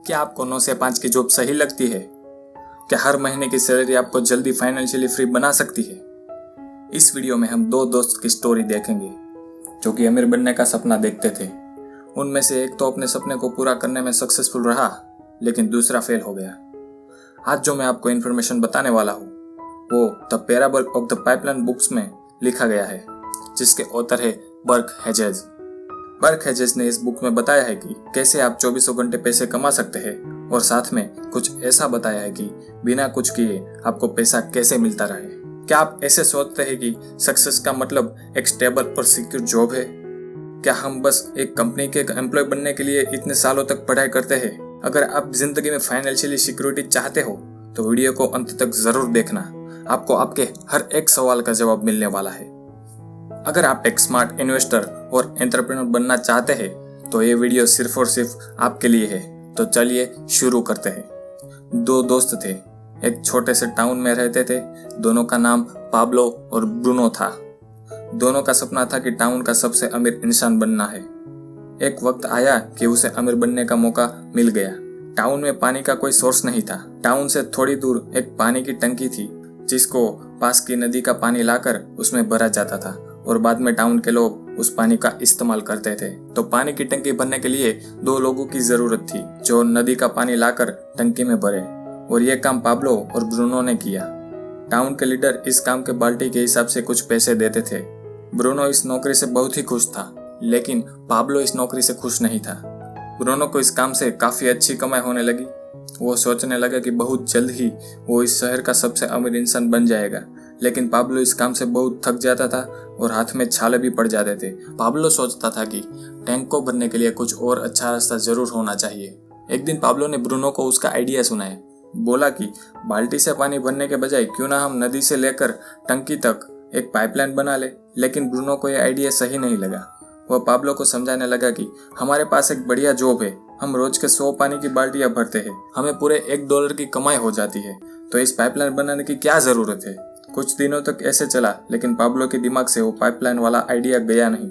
क्या आपको 9 से 5 की जॉब सही लगती है? क्या हर महीने की सैलरी आपको जल्दी फाइनेंशियली फ्री बना सकती है? इस वीडियो में हम 2 दोस्त की स्टोरी देखेंगे जो कि अमीर बनने का सपना देखते थे। उनमें से एक तो अपने सपने को पूरा करने में सक्सेसफुल रहा, लेकिन दूसरा फेल हो गया। आज जो मैं आपको इन्फॉर्मेशन बताने वाला हूँ वो the parable of the pipeline books में लिखा गया है, जिसके ऑथर है बर्क हेजेस। बर्क हेजेस ने इस बुक में बताया है कि कैसे आप 24 घंटे पैसे कमा सकते हैं, और साथ में कुछ ऐसा बताया है कि बिना कुछ किए आपको पैसा कैसे मिलता रहे। क्या आप ऐसे सोचते हैं कि सक्सेस का मतलब एक स्टेबल और सिक्योर जॉब है? क्या हम बस एक कंपनी के एम्प्लॉय बनने के लिए इतने सालों तक पढ़ाई करते हैं? अगर आप जिंदगी में फाइनेंशियली सिक्योरिटी चाहते हो तो वीडियो को अंत तक जरूर देखना। आपको आपके हर एक सवाल का जवाब मिलने वाला है। अगर आप एक स्मार्ट इन्वेस्टर और एंटरप्रेन्योर बनना चाहते हैं तो ये वीडियो सिर्फ और सिर्फ आपके लिए है। तो चलिए शुरू करते हैं। 2 दोस्त थे, एक छोटे से टाउन में रहते थे। दोनों का नाम पाब्लो और ब्रूनो था। दोनों का सपना था कि टाउन का सबसे अमीर इंसान बनना है। एक वक्त आया कि उसे अमीर बनने का मौका मिल गया। टाउन में पानी का कोई सोर्स नहीं था। टाउन से थोड़ी दूर एक पानी की टंकी थी, जिसको पास की नदी का पानी लाकर उसमें भरा जाता था और बाद में टाउन के लोग उस पानी का इस्तेमाल करते थे। तो पानी की टंकी भरने के लिए 2 लोगों की जरूरत थी जो नदी का पानी लाकर टंकी में भरे, और यह काम पाब्लो और ब्रूनो ने किया। टाउन के लीडर इस काम के बाल्टी के हिसाब से कुछ पैसे देते थे। ब्रूनो इस नौकरी से बहुत ही खुश था, लेकिन पाब्लो इस नौकरी से खुश नहीं था। ब्रूनो को इस काम से काफी अच्छी कमाई होने लगी। वो सोचने लगा कि बहुत जल्द ही वो इस शहर का सबसे अमीर इंसान बन जाएगा। लेकिन पाब्लो इस काम से बहुत थक जाता था और हाथ में छाले भी पड़ जाते थे। पाब्लो सोचता था कि टैंक को भरने के लिए कुछ और अच्छा रास्ता जरूर होना चाहिए। एक दिन पाब्लो ने ब्रूनो को उसका आइडिया सुनाया। बोला कि बाल्टी से पानी भरने के बजाय क्यों ना हम नदी से लेकर टंकी तक एक पाइपलाइन बना ले। लेकिन ब्रूनो को यह आइडिया सही नहीं लगा। वह पाब्लो को समझाने लगा कि हमारे पास एक बढ़िया जॉब है। हम रोज के 100 पानी की बाल्टियां भरते हैं, हमें पूरे $1 की कमाई हो जाती है, तो इस पाइपलाइन बनाने की क्या जरूरत है। कुछ दिनों तक ऐसे चला, लेकिन पाब्लो के दिमाग से वो पाइपलाइन वाला आइडिया गया नहीं।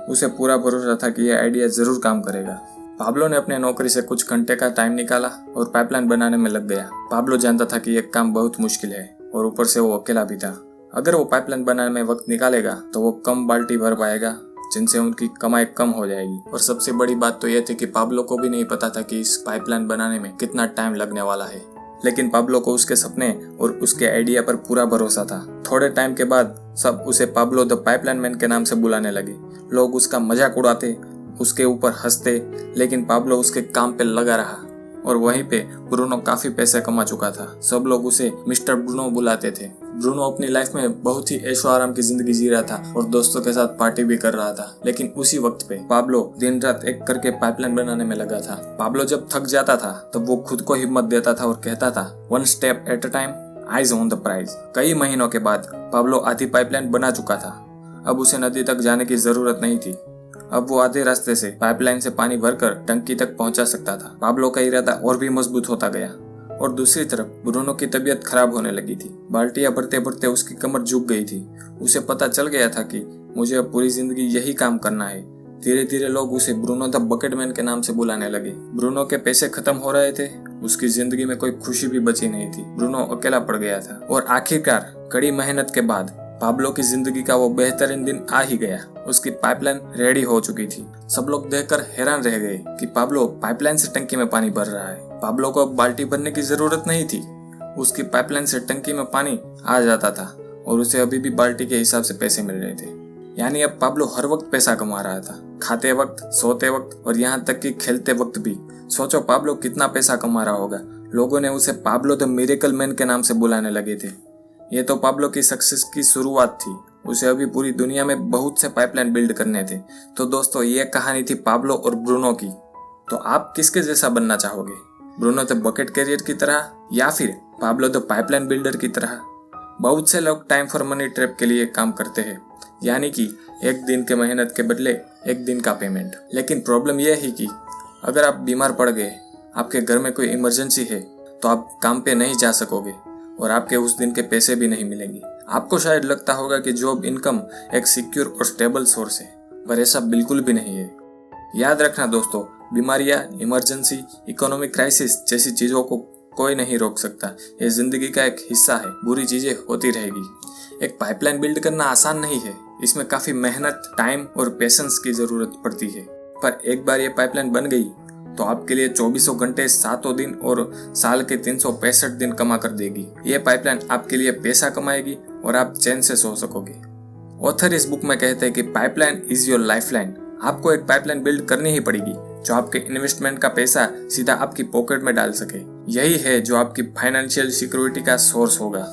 उसे पूरा भरोसा था कि यह आइडिया जरूर काम करेगा। पाब्लो ने अपने नौकरी से कुछ घंटे का टाइम निकाला और पाइपलाइन बनाने में लग गया। पाब्लो जानता था कि यह काम बहुत मुश्किल है और ऊपर से वो अकेला भी था। अगर वो पाइपलाइन बनाने में वक्त निकालेगा तो वो कम बाल्टी भर पाएगा, जिनसे उनकी कमाई कम हो जाएगी। और सबसे बड़ी बात तो यह थी कि पाब्लो को भी नहीं पता था कि इस पाइपलाइन बनाने में कितना टाइम लगने वाला है। लेकिन पाब्लो को उसके सपने और उसके आइडिया पर पूरा भरोसा था। थोड़े टाइम के बाद सब उसे पाब्लो द पाइपलाइन मैन के नाम से बुलाने लगे। लोग उसका मजाक उड़ाते, उसके ऊपर हंसते, लेकिन पाब्लो उसके काम पे लगा रहा। और वहीं पे ब्रूनो काफी पैसे कमा चुका था। सब लोग उसे मिस्टर ब्रूनो बुलाते थे। ब्रूनो अपनी लाइफ में बहुत ही ऐशो आराम की जिंदगी जी रहा था और दोस्तों के साथ पार्टी भी कर रहा था। लेकिन उसी वक्त पे पाब्लो दिन रात एक करके पाइपलाइन बनाने में लगा था। पाब्लो जब थक जाता था तब वो खुद को हिम्मत देता था और कहता था, 1 step at a time, eyes on the prize. कई महीनों के बाद पाब्लो आधी पाइपलाइन बना चुका था। अब उसे नदी तक जाने की जरूरत नहीं थी। अब वो आधे रास्ते से पाइपलाइन से पानी भरकर टंकी तक पहुंचा सकता था। पाब्लो का इरादा और भी मजबूत होता गया। और दूसरी तरफ ब्रूनो की तबीयत खराब होने लगी थी। बाल्टियां भरते भरते उसकी कमर झुक गई थी। उसे पता चल गया था कि मुझे अब पूरी जिंदगी यही काम करना है। धीरे धीरे लोग उसे ब्रूनो द बकेट मैन के नाम से बुलाने लगे। ब्रूनो के पैसे खत्म हो रहे थे, उसकी जिंदगी में कोई खुशी भी बची नहीं थी। ब्रूनो अकेला पड़ गया था। और आखिरकार कड़ी मेहनत के बाद पाब्लो की जिंदगी का वो बेहतरीन दिन आ ही गया। उसकी पाइपलाइन रेडी हो चुकी थी। सब लोग देखकर हैरान रह गए कि पाब्लो पाइपलाइन से टंकी में पानी भर रहा है। पाब्लो को अब बाल्टी भरने की जरूरत नहीं थी। उसकी पाइपलाइन से टंकी में पानी आ जाता था और उसे अभी भी बाल्टी के हिसाब से पैसे मिल रहे थे। यानी अब पाब्लो हर वक्त पैसा कमा रहा था, खाते वक्त, सोते वक्त और यहाँ तक कि खेलते वक्त भी। सोचो पाब्लो कितना पैसा कमा रहा होगा। लोगों ने उसे पाब्लो द मिरेकल मैन के नाम से बुलाने लगे थे। ये तो पाब्लो की सक्सेस की शुरुआत थी। उसे अभी पूरी दुनिया में बहुत से पाइपलाइन बिल्ड करने थे। तो दोस्तों, ये कहानी थी पाब्लो और ब्रूनो की। तो आप किसके जैसा बनना चाहोगे? ब्रूनो द बकेट कैरियर की तरह या फिर पाब्लो द पाइपलाइन बिल्डर की तरह? बहुत से लोग टाइम फॉर मनी ट्रैप के लिए काम करते हैं, यानी कि एक दिन के मेहनत के बदले एक दिन का पेमेंट। लेकिन प्रॉब्लम यह है कि अगर आप बीमार पड़ गए, आपके घर में कोई इमरजेंसी है, तो आप काम पे नहीं जा सकोगे और आपके उस दिन के पैसे भी नहीं मिलेंगे। आपको शायद लगता होगा कि जॉब इनकम एक सिक्योर और स्टेबल सोर्स है, पर ऐसा बिल्कुल भी नहीं है। याद रखना दोस्तों, बीमारियां, इमरजेंसी, इकोनॉमिक क्राइसिस जैसी चीज़ों को कोई नहीं रोक सकता। ये जिंदगी का एक हिस्सा है, बुरी चीज़ें होती रहेगी। एक पाइपलाइन बिल्ड करना आसान नहीं है, इसमें काफ़ी मेहनत, टाइम और पेशेंस की ज़रूरत पड़ती है। पर एक बार ये पाइपलाइन बन गई तो आपके लिए 24 घंटे, 7 दिन और साल के 365 दिन कमा कर देगी। ये पाइपलाइन आपके लिए पैसा कमाएगी और आप चैन से सो सकोगे। ऑथर इस बुक में कहते हैं कि पाइपलाइन इज योर लाइफलाइन। आपको एक पाइपलाइन बिल्ड करनी ही पड़ेगी जो आपके इन्वेस्टमेंट का पैसा सीधा आपकी पॉकेट में डाल सके। यही है जो आपकी फाइनेंशियल सिक्योरिटी का सोर्स होगा।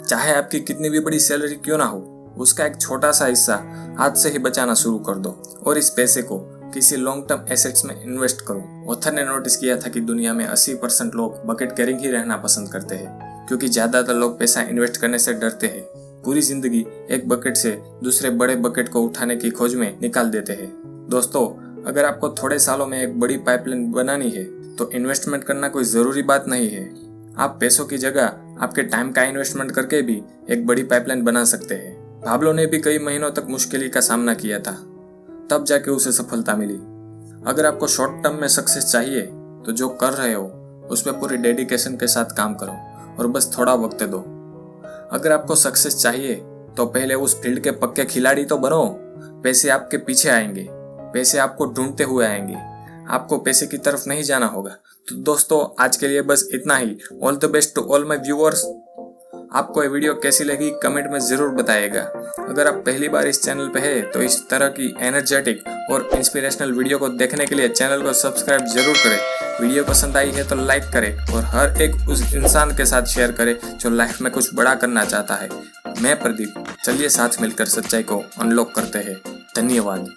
चाहे आपकी कितनी भी बड़ी सैलरी क्यों ना हो, उसका एक छोटा सा हिस्सा आज से ही बचाना शुरू कर दो और इस पैसे को किसी लॉन्ग टर्म एसेट्स में इन्वेस्ट करो। ऑथर ने नोटिस किया था कि दुनिया में 80% लोग बकेट कैरिंग ही रहना पसंद करते हैं, क्योंकि ज्यादातर लोग पैसा इन्वेस्ट करने से डरते हैं। पूरी जिंदगी एक बकेट से दूसरे बड़े बकेट को उठाने की खोज में निकाल देते हैं। दोस्तों, अगर आपको थोड़े सालों में एक बड़ी पाइपलाइन बनानी है तो इन्वेस्टमेंट करना कोई जरूरी बात नहीं है। आप पैसों की जगह आपके टाइम का इन्वेस्टमेंट करके भी एक बड़ी पाइपलाइन बना सकते हैं। पाब्लो ने भी कई महीनों तक मुश्किल का सामना किया था, तब जाके उसे सफलता मिली। अगर आपको शॉर्ट टर्म में सक्सेस चाहिए तो जो कर रहे हो उसमें पूरी डेडिकेशन के साथ काम करो और बस थोड़ा वक्त दो। अगर आपको सक्सेस चाहिए तो पहले उस फील्ड के पक्के खिलाड़ी तो बनो। पैसे आपके पीछे आएंगे, पैसे आपको ढूंढते हुए आएंगे, आपको पैसे की तरफ नहीं जाना होगा। तो दोस्तों, आज के लिए बस इतना ही। All the best to all my viewers. आपको ये वीडियो कैसी लगी कमेंट में ज़रूर बताइएगा। अगर आप पहली बार इस चैनल पे हैं तो इस तरह की एनर्जेटिक और इंस्पिरेशनल वीडियो को देखने के लिए चैनल को सब्सक्राइब जरूर करें। वीडियो पसंद आई है तो लाइक करें और हर एक उस इंसान के साथ शेयर करें जो लाइफ में कुछ बड़ा करना चाहता है। मैं प्रदीप, चलिए साथ मिलकर सच्चाई को अनलॉक करते हैं। धन्यवाद।